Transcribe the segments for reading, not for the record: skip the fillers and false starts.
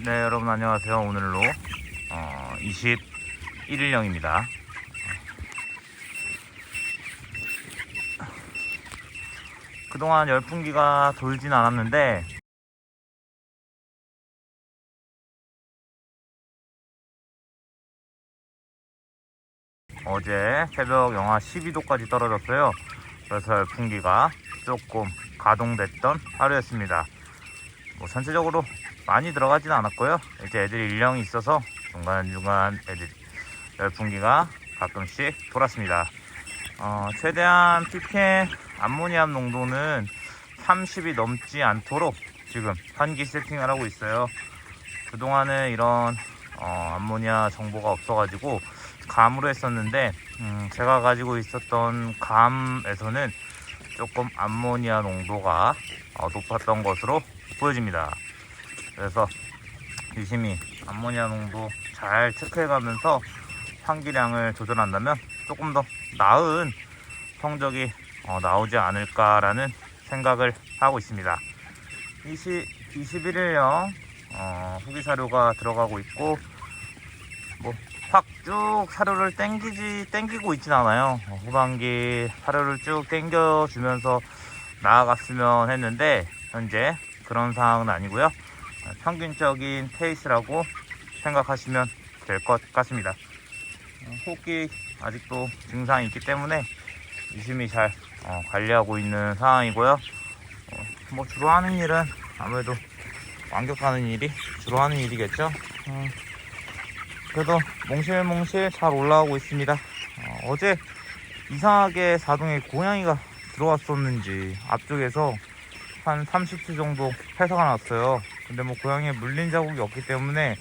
네, 여러분 안녕하세요. 오늘로 21일령입니다. 그동안 열풍기가 돌진 않았는데 어제 새벽 영하 12도까지 떨어졌어요. 그래서 열풍기가 조금 가동됐던 하루였습니다. 뭐 전체적으로 많이 들어가지는 않았고요. 이제 애들이 일령이 있어서 중간중간 애들 열풍기가 가끔씩 돌았습니다. 최대한 ppm 암모니아 농도는 30이 넘지 않도록 지금 환기 세팅을 하고 있어요. 그동안은 이런 암모니아 정보가 없어가지고 감으로 했었는데 제가 가지고 있었던 감에서는 조금 암모니아 농도가 높았던 것으로 보여집니다. 그래서 유심히 암모니아 농도 잘 체크해가면서 환기량을 조절한다면 조금 더 나은 성적이 나오지 않을까라는 생각을 하고 있습니다. 21일령 후기 사료가 들어가고 있고 뭐 확 쭉 사료를 땡기고 있진 않아요. 후반기 사료를 쭉 땡겨주면서 나아갔으면 했는데 현재 그런 상황은 아니고요. 평균적인 페이스라고 생각하시면 될 것 같습니다. 호흡기 아직도 증상이 있기 때문에 유심히 잘 관리하고 있는 상황이고요. 뭐 주로 하는 일은 아무래도 완격하는 일이 주로 하는 일이겠죠. 그래도 몽실몽실 잘 올라오고 있습니다. 어제 이상하게 자동에 고양이가 들어왔었는지 앞쪽에서 한 30초 정도 폐사가 났어요. 근데 뭐 고양이에 물린 자국이 없기 때문에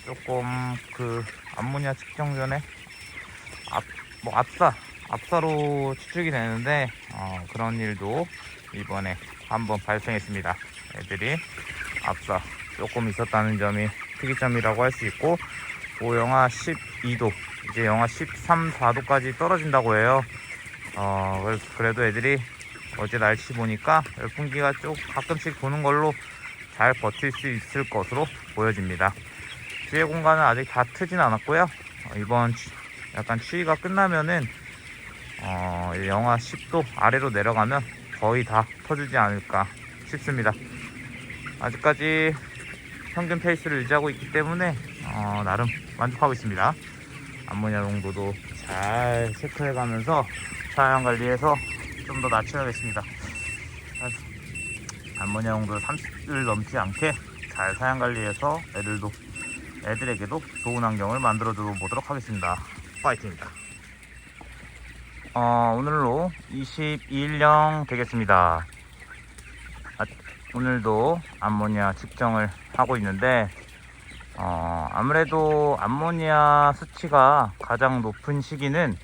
조금 그 암모니아 측정 전에 압사로 추측이 되는데 그런 일도 이번에 한번 발생했습니다. 애들이 압사 조금 있었다는 점이 특이점이라고 할 수 있고, 뭐 영하 12도 이제 영하 13, 4도까지 떨어진다고 해요. 그래도 애들이 어제 날씨 보니까 열풍기가 쭉 가끔씩 도는 걸로 잘 버틸 수 있을 것으로 보여집니다. 지혜 공간은 아직 다 트진 않았고요. 이번 약간 추위가 끝나면은 영하 10도 아래로 내려가면 거의 다 터지지 않을까 싶습니다. 아직까지 평균 페이스를 유지하고 있기 때문에 나름 만족하고 있습니다. 암모니아 농도도 잘 체크해가면서 사양 관리해서 좀 더 낮춰야겠습니다. 암모니아 농도 30을 넘지 않게 잘 사양 관리해서 애들에게도 좋은 환경을 만들어 줘 보도록 하겠습니다. 파이팅입니다. 오늘로 22일령 되겠습니다. 오늘도 암모니아 측정을 하고 있는데 아무래도 암모니아 수치가 가장 높은 시기는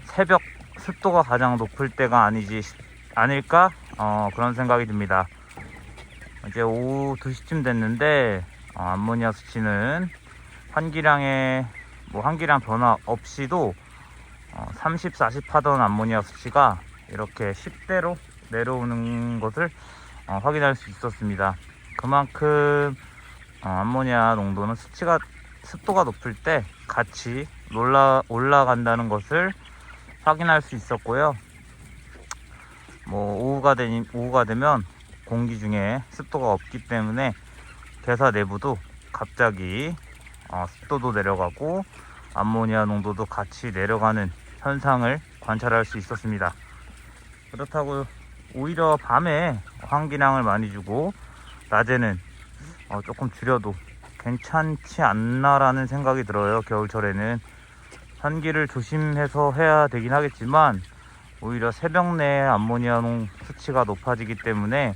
새벽 습도가 가장 높을 때가 아닐까 그런 생각이 듭니다. 이제 오후 2시쯤 됐는데 암모니아 수치는 환기량 변화 없이도 30, 40 하던 암모니아 수치가 이렇게 10대로 내려오는 것을 확인할 수 있었습니다. 그만큼 암모니아 농도는 습도가 높을 때 같이 올라간다는 것을 확인할 수 있었고요. 뭐 오후가 되면 공기 중에 습도가 없기 때문에 대사 내부도 갑자기 습도도 내려가고 암모니아 농도도 같이 내려가는 현상을 관찰할 수 있었습니다. 그렇다고 오히려 밤에 환기량을 많이 주고 낮에는 조금 줄여도 괜찮지 않나라는 생각이 들어요. 겨울철에는 환기를 조심해서 해야 되긴 하겠지만 오히려 새벽 내에 암모니아 수치가 높아지기 때문에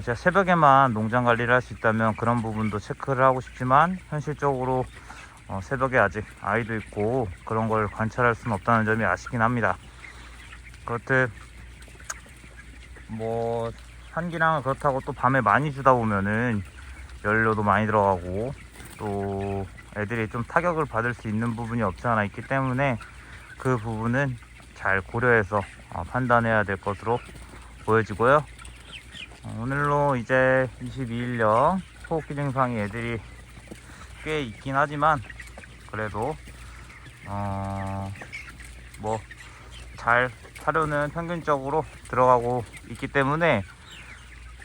제가 새벽에만 농장 관리를 할 수 있다면 그런 부분도 체크를 하고 싶지만 현실적으로 새벽에 아직 아이도 있고 그런 걸 관찰할 수는 없다는 점이 아쉽긴 합니다. 그렇듯 뭐 환기량을 그렇다고 또 밤에 많이 주다 보면은 연료도 많이 들어가고 또 애들이 좀 타격을 받을 수 있는 부분이 없지 않아 있기 때문에 그 부분은 잘 고려해서 판단해야 될 것으로 보여지고요. 오늘로 이제 22일령 호흡기 증상이 애들이 꽤 있긴 하지만 그래도 뭐 잘 사료는 평균적으로 들어가고 있기 때문에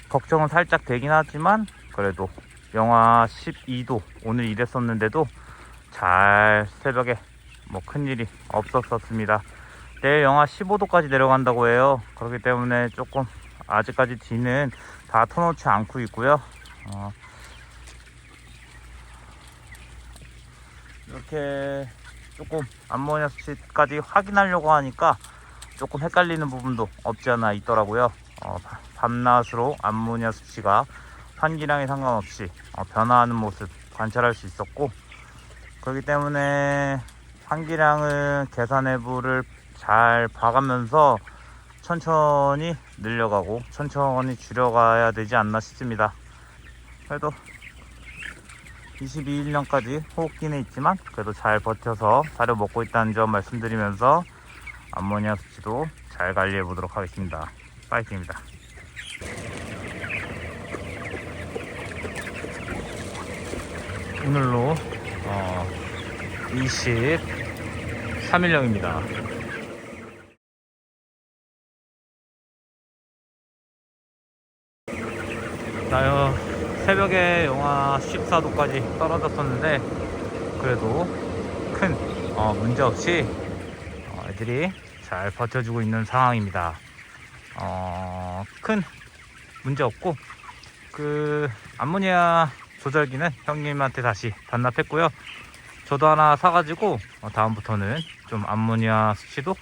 걱정은 살짝 되긴 하지만 그래도 영하 12도 오늘 이랬었는데도 잘 새벽에 뭐 큰일이 없었습니다. 내일 영하 15도까지 내려간다고 해요. 그렇기 때문에 조금 아직까지 뒤는 다 터놓지 않고 있고요. 이렇게 조금 암모니아 수치까지 확인하려고 하니까 조금 헷갈리는 부분도 없지 않아 있더라고요. 밤낮으로 암모니아 수치가 환기량에 상관없이 변화하는 모습 관찰할 수 있었고, 그렇기 때문에 환기량은 계산 해부를 잘 봐가면서 천천히 늘려가고 천천히 줄여가야 되지 않나 싶습니다. 그래도 22일령까지 호흡기는 있지만 그래도 잘 버텨서 사료 먹고 있다는 점 말씀드리면서 암모니아 수치도 잘 관리해 보도록 하겠습니다. 파이팅입니다. 오늘로 23일령입니다. 새벽에 영하 14도까지 떨어졌었는데 그래도 큰 문제 없이 애들이 잘 버텨주고 있는 상황입니다. 큰 문제 없고 그 암모니아 조절기는 형님한테 다시 반납했고요. 저도 하나 사가지고 다음부터는 좀 암모니아 수치도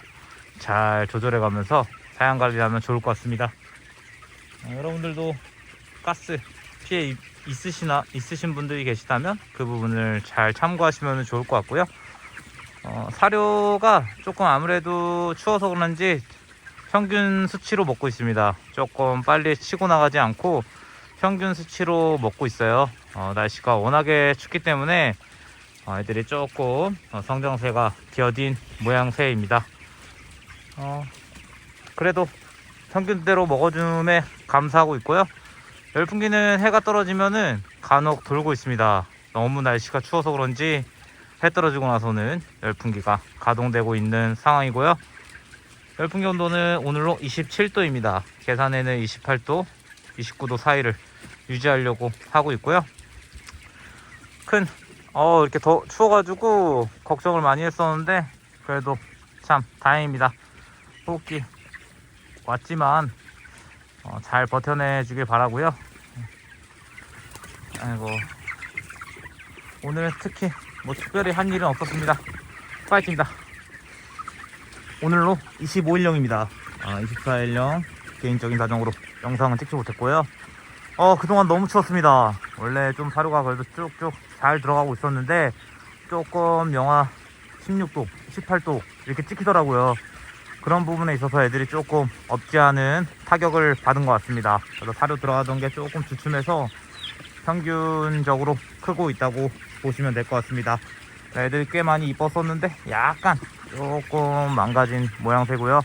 잘 조절해 가면서 사양 관리하면 좋을 것 같습니다. 여러분들도 가스 피해 있으신 분들이 계시다면 그 부분을 잘 참고하시면 좋을 것 같고요. 사료가 조금 아무래도 추워서 그런지 평균 수치로 먹고 있습니다. 조금 빨리 치고 나가지 않고 평균 수치로 먹고 있어요. 날씨가 워낙에 춥기 때문에 애들이 조금 성장세가 더딘 모양새입니다. 그래도 평균대로 먹어줌에 감사하고 있고요. 열풍기는 해가 떨어지면은 간혹 돌고 있습니다. 너무 날씨가 추워서 그런지 해 떨어지고 나서는 열풍기가 가동되고 있는 상황이고요. 열풍기 온도는 오늘로 27도입니다. 계산에는 28도, 29도 사이를 유지하려고 하고 있고요. 이렇게 더 추워가지고 걱정을 많이 했었는데 그래도 참 다행입니다. 호흡기 왔지만 잘 버텨내 주길 바라고요. 아이고, 오늘은 특히 뭐 특별히 한 일은 없었습니다. 파이팅입니다. 오늘로 25일령입니다. 24일령 개인적인 사정으로 영상은 찍지 못했고요. 그동안 너무 추웠습니다. 원래 좀 사료가 그래도 쭉쭉 잘 들어가고 있었는데 조금 영하 16도, 18도 이렇게 찍히더라고요. 그런 부분에 있어서 애들이 조금 없지 않은 타격을 받은 것 같습니다. 그래서 사료 들어가던 게 조금 주춤해서 평균적으로 크고 있다고 보시면 될 것 같습니다. 애들이 꽤 많이 이뻤었는데 약간 조금 망가진 모양새고요.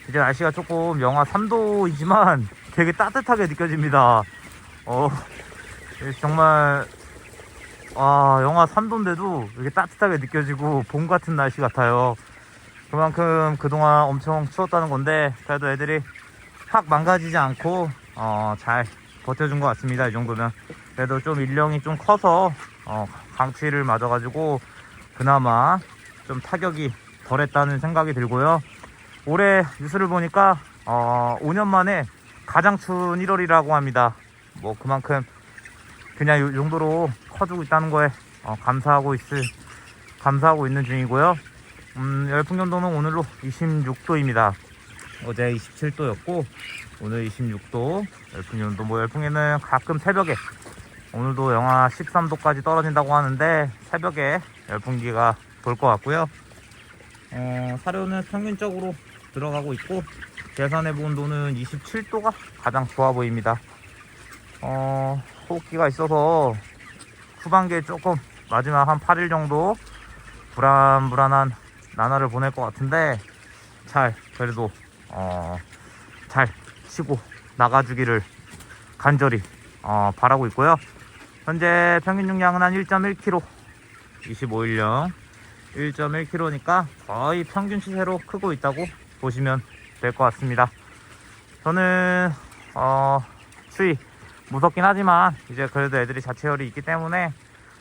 이제 날씨가 조금 영하 3도이지만 되게 따뜻하게 느껴집니다. 정말 영하 3도인데도 이렇게 따뜻하게 느껴지고 봄 같은 날씨 같아요. 그만큼 그동안 엄청 추웠다는 건데 그래도 애들이 확 망가지지 않고 잘 버텨준 것 같습니다. 이 정도면 그래도 좀 일령이 좀 커서 강치를 맞아가지고 그나마 좀 타격이 덜했다는 생각이 들고요. 올해 뉴스를 보니까 5년 만에 가장 추운 1월이라고 합니다. 뭐 그만큼 그냥 이 정도로 커주고 있다는 거에 감사하고 있는 중이고요. 열풍온도는 오늘로 26도입니다. 어제 27도였고 오늘 26도 열풍온도. 뭐 열풍에는 가끔 새벽에 오늘도 영하 13도까지 떨어진다고 하는데 새벽에 열풍기가 돌 것 같고요. 사료는 평균적으로 들어가고 있고 계산해본 온도는 27도가 가장 좋아 보입니다. 호흡기가 있어서 후반기에 조금 마지막 한 8일 정도 불안한 나날을 보낼 것 같은데 그래도 잘 치고 나가주기를 간절히 바라고 있고요. 현재 평균 중량은 한 1.1kg, 25일령 1.1kg니까 거의 평균 추세로 크고 있다고 보시면 될 것 같습니다. 저는 추위 무섭긴 하지만 이제 그래도 애들이 자체열이 있기 때문에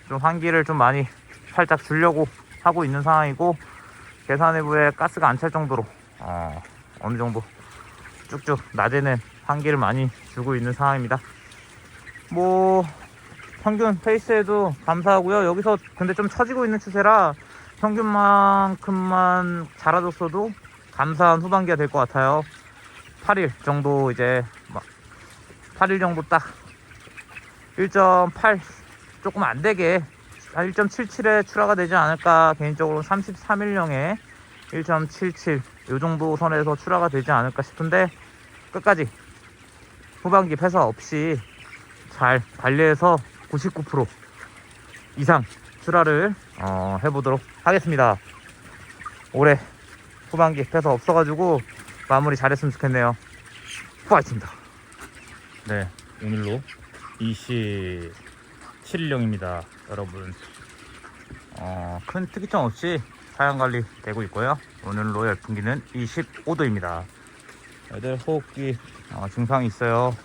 좀 환기를 좀 많이 살짝 주려고 하고 있는 상황이고, 계산 내부에 가스가 안 찰 정도로 어느 정도 쭉쭉 낮에는 환기를 많이 주고 있는 상황입니다. 뭐 평균 페이스에도 감사하고요. 여기서 근데 좀 처지고 있는 추세라 평균만큼만 자라줬어도 감사한 후반기가 될 것 같아요. 8일 정도, 이제 8일 정도 딱 1.8 조금 안 되게 1.77에 출하가 되지 않을까, 개인적으로 33일령에 1.77 요 정도 선에서 출하가 되지 않을까 싶은데, 끝까지 후반기 폐사 없이 잘 관리해서 99% 이상 출하를 해보도록 하겠습니다. 올해 후반기 폐사 없어가지고 마무리 잘했으면 좋겠네요. 파이팅입니다. 네, 오늘로 27일령입니다. 여러분, 큰 특이점 없이 사양관리 되고 있고요. 오늘로 열풍기는 25도입니다. 애들 호흡기 증상이 있어요.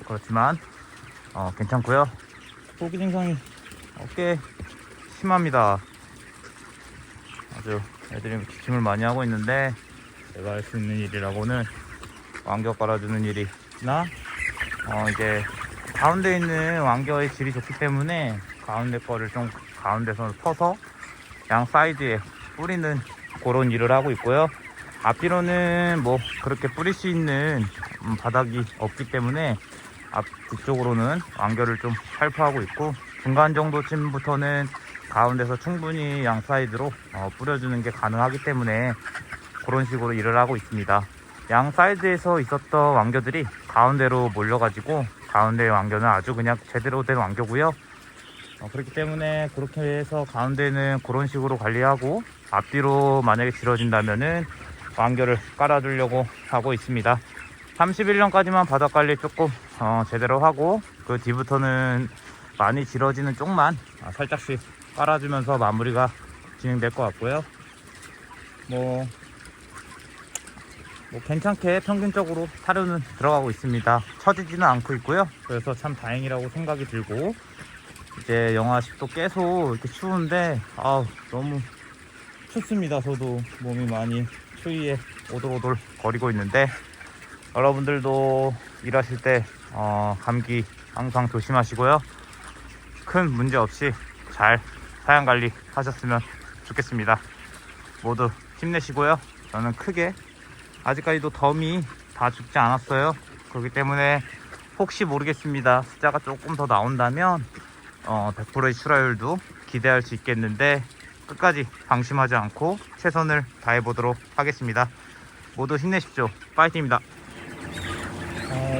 그렇지만 괜찮고요. 호흡기 증상이 꽤 심합니다. 아주 애들이 기침을 많이 하고 있는데, 제가 할 수 있는 일이라고는 왕겨 깔아주는 일이나 이제 가운데 있는 왕겨의 질이 좋기 때문에 가운데 거를 좀 가운데서 퍼서 양 사이드에 뿌리는 그런 일을 하고 있고요. 앞뒤로는 뭐 그렇게 뿌릴 수 있는 바닥이 없기 때문에 뒤쪽으로는 왕겨를 좀 살포하고 있고, 중간 정도쯤부터는 가운데서 충분히 양 사이드로 뿌려주는 게 가능하기 때문에 그런 식으로 일을 하고 있습니다. 양 사이드에서 있었던 왕겨들이 가운데로 몰려가지고, 가운데의 왕겨는 아주 그냥 제대로 된 왕겨고요. 그렇기 때문에 그렇게 해서 가운데는 그런 식으로 관리하고, 앞뒤로 만약에 질어진다면은 왕겨를 깔아주려고 하고 있습니다. 31년까지만 바닥 관리 조금 제대로 하고, 그 뒤부터는 많이 질어지는 쪽만 살짝씩 깔아주면서 마무리가 진행될 것 같고요. 뭐 괜찮게 평균적으로 사료는 들어가고 있습니다. 처지지는 않고 있고요. 그래서 참 다행이라고 생각이 들고, 이제 영하 10도 계속 이렇게 추운데 너무 춥습니다. 저도 몸이 많이 추위에 오돌오돌 거리고 있는데, 여러분들도 일하실 때 감기 항상 조심하시고요. 큰 문제 없이 잘 사양관리 하셨으면 좋겠습니다. 모두 힘내시고요. 저는 크게 아직까지도 덤이 다 죽지 않았어요. 그렇기 때문에 혹시 모르겠습니다. 숫자가 조금 더 나온다면 100%의 출하율도 기대할 수 있겠는데, 끝까지 방심하지 않고 최선을 다해보도록 하겠습니다. 모두 힘내십시오. 파이팅입니다.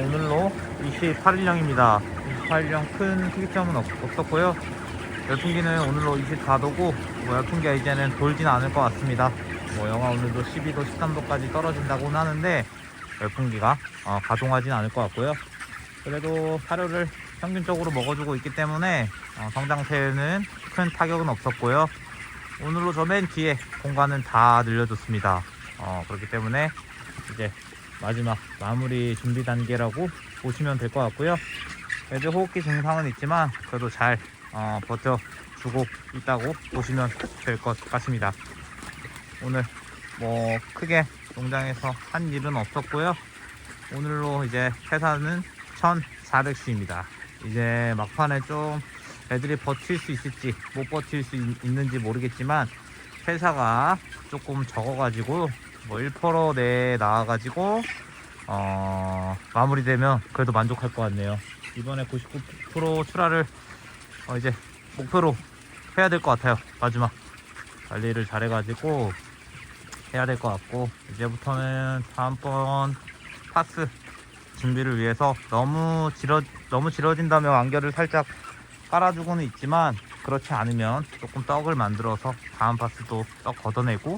오늘로 28일령입니다. 28일령 큰 특이점은 없었고요. 열풍기는 오늘로 24도고, 열풍기가 이제는 돌진 않을 것 같습니다. 영하 오늘도 12도, 13도까지 떨어진다고는 하는데 열풍기가 가동하진 않을 것 같고요. 그래도 사료를 평균적으로 먹어주고 있기 때문에 성장세에는 큰 타격은 없었고요. 오늘로 저 맨 뒤에 공간은 다 늘려줬습니다. 그렇기 때문에 이제 마지막 마무리 준비 단계라고 보시면 될 것 같고요. 애들 호흡기 증상은 있지만 그래도 잘 버텨주고 있다고 보시면 될 것 같습니다. 오늘 뭐 크게 농장에서 한 일은 없었고요. 오늘로 이제 폐사는 1400수입니다. 이제 막판에 좀 애들이 버틸 수 있을지 못 버틸 수 있는지 모르겠지만, 폐사가 조금 적어가지고 뭐 1% 내에 나와가지고 마무리되면 그래도 만족할 것 같네요. 이번에 99% 출하를 이제 목표로 해야 될 것 같아요. 마지막 관리를 잘해가지고 해야 될 것 같고, 이제부터는 다음번 파스 준비를 위해서 너무 질어진다면 완결을 살짝 깔아주고는 있지만, 그렇지 않으면 조금 떡을 만들어서 다음 파스도 떡 걷어내고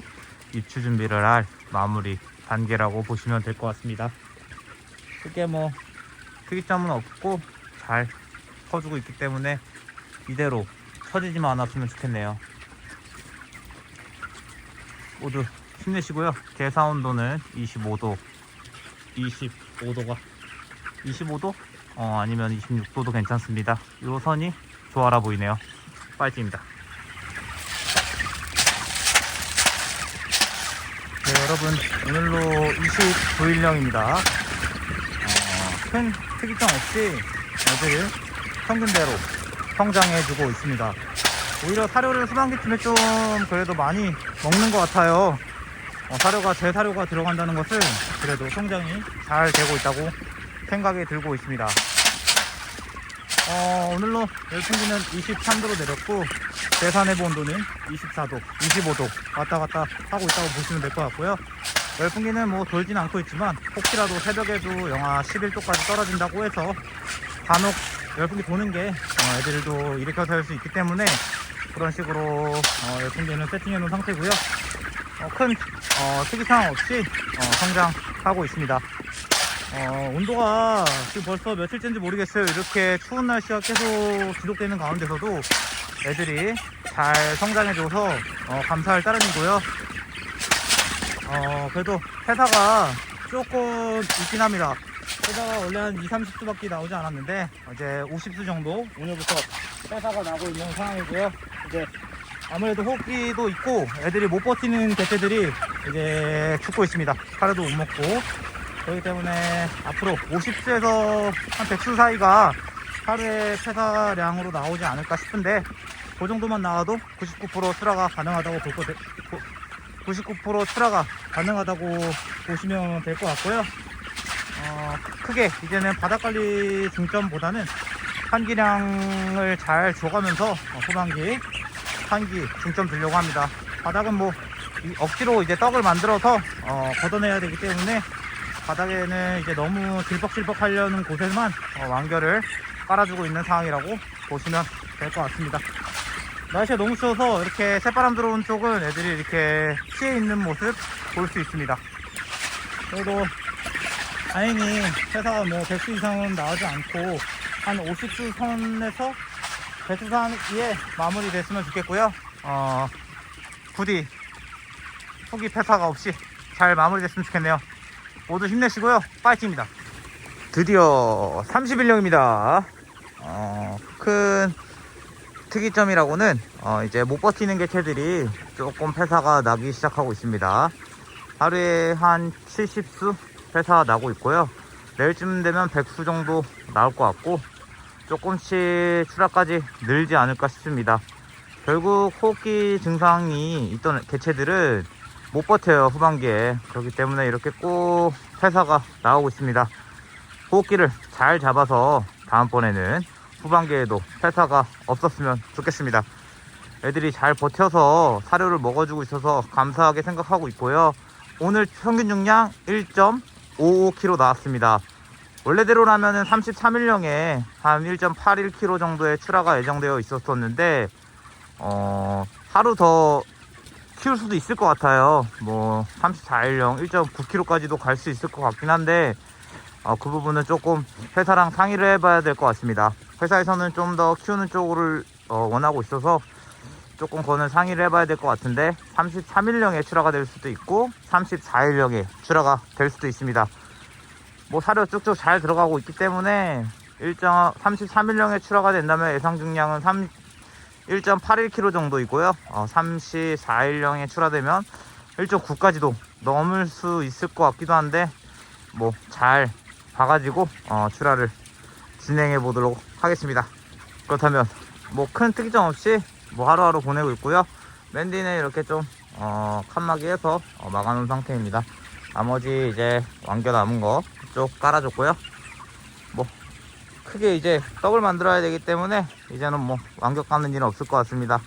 입추 준비를 할 마무리 단계라고 보시면 될 것 같습니다. 크게 뭐 특이점은 없고 잘 퍼주고 있기 때문에 이대로 처지지만 않았으면 좋겠네요. 모두 힘내시고요. 계사 온도는 25도, 25도가 25도? 아니면 26도도 괜찮습니다. 이 선이 조화라 보이네요. 파이팅입니다. 네, 여러분, 오늘로 29일령입니다. 큰 특이점 없이 애들 평균대로 성장해주고 있습니다. 오히려 사료를 후반기쯤에 좀 그래도 많이 먹는 것 같아요. 제 사료가 들어간다는 것은 그래도 성장이 잘 되고 있다고 생각이 들고 있습니다. 오늘로 열풍기는 23도로 내렸고 계산해본 온도는 24도, 25도 왔다 갔다 하고 있다고 보시면 될 것 같고요. 열풍기는 뭐 돌진 않고 있지만 혹시라도 새벽에도 영하 11도까지 떨어진다고 해서 간혹 열풍기 도는 게 애들도 일으켜서 할 수 있기 때문에 그런 식으로 열풍기는 세팅해 놓은 상태고요. 큰 특이사항 없이 성장하고 있습니다. 온도가 지금 벌써 며칠째인지 모르겠어요. 이렇게 추운 날씨가 계속 지속되는 가운데서도 애들이 잘 성장해줘서 감사할 따름이고요. 그래도 회사가 조금 있긴 합니다. 회사가 원래 한 20-30수 밖에 나오지 않았는데 이제 50수 정도 오늘부터 회사가 나고 있는 상황이고요. 이제 아무래도 호흡기도 있고 애들이 못 버티는 개체들이 이제 죽고 있습니다. 사료도 못 먹고. 그렇기 때문에 앞으로 50수에서 한 100수 사이가 하루에 폐사량으로 나오지 않을까 싶은데 그 정도만 나와도 99% 출하가 가능하다고 99% 출하가 가능하다고 보시면 될 것 같고요. 크게 이제는 바닥관리 중점보다는 한기량을 잘 줘가면서 후반기 한기 중점 두려고 합니다. 바닥은 뭐 억지로 이제 떡을 만들어서 걷어내야 되기 때문에 바닥에는 이제 너무 질퍽질퍽 하려는 곳에만 완결을 깔아주고 있는 상황이라고 보시면 될 것 같습니다. 날씨가 너무 추워서 이렇게 새바람 들어온 쪽은 애들이 이렇게 피해 있는 모습 볼 수 있습니다. 그래도 다행히 회사가 뭐 100수 이상은 나오지 않고 한 50수 선에서 100수 사이에 마무리 됐으면 좋겠고요. 부디 후기 폐사가 없이 잘 마무리됐으면 좋겠네요. 모두 힘내시고요. 파이팅입니다. 드디어 30일령입니다. 큰 특이점이라고는 이제 못 버티는 개체들이 조금 폐사가 나기 시작하고 있습니다. 하루에 한 70수 폐사 나고 있고요. 내일쯤 되면 100수 정도 나올 것 같고 조금씩 출하까지 늘지 않을까 싶습니다. 결국 호흡기 증상이 있던 개체들은 못 버텨요, 후반기에. 그렇기 때문에 이렇게 꼭 폐사가 나오고 있습니다. 호흡기를 잘 잡아서 다음번에는 후반기에도 폐사가 없었으면 좋겠습니다. 애들이 잘 버텨서 사료를 먹어주고 있어서 감사하게 생각하고 있고요. 오늘 평균 중량 1.55kg 나왔습니다. 원래대로라면 33일령에 한 1.81kg 정도의 출하가 예정되어 있었었는데 하루 더 키울 수도 있을 것 같아요. 뭐 34일령 1.9kg까지도 갈 수 있을 것 같긴 한데 그 부분은 조금 회사랑 상의를 해봐야 될 것 같습니다. 회사에서는 좀 더 키우는 쪽을 원하고 있어서 조금 그거는 상의를 해봐야 될 것 같은데 33일령에 출하가 될 수도 있고 34일령에 출하가 될 수도 있습니다. 뭐 사료 쭉쭉 잘 들어가고 있기 때문에 33일령에 출하가 된다면 예상 중량은 1.81kg 정도이고요. 34일령에 출하되면 1.9까지도 넘을 수 있을 것 같기도 한데 뭐 잘 봐가지고 출하를 진행해 보도록 하겠습니다. 그렇다면 뭐 큰 특이점 없이 뭐 하루하루 보내고 있고요. 맨디는 이렇게 좀 칸막이해서 막아놓은 상태입니다. 나머지 이제 완결 남은 거 쭉 깔아줬고요. 뭐 크게 이제 떡을 만들어야 되기 때문에 이제는 뭐 완결 까는 일은 없을 것 같습니다.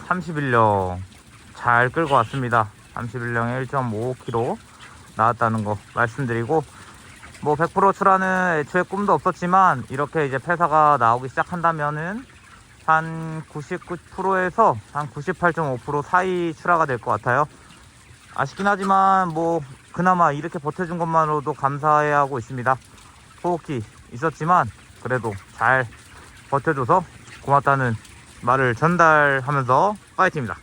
31령 잘 끌고 왔습니다. 31령에 1.55kg 나왔다는 거 말씀드리고 뭐 100% 출하는 애초에 꿈도 없었지만 이렇게 이제 폐사가 나오기 시작한다면은 한 99%에서 한 98.5% 사이 출하가 될 것 같아요. 아쉽긴 하지만 뭐 그나마 이렇게 버텨준 것만으로도 감사해야 하고 있습니다. 호흡기 있었지만 그래도 잘 버텨줘서 고맙다는 말을 전달하면서 파이팅입니다.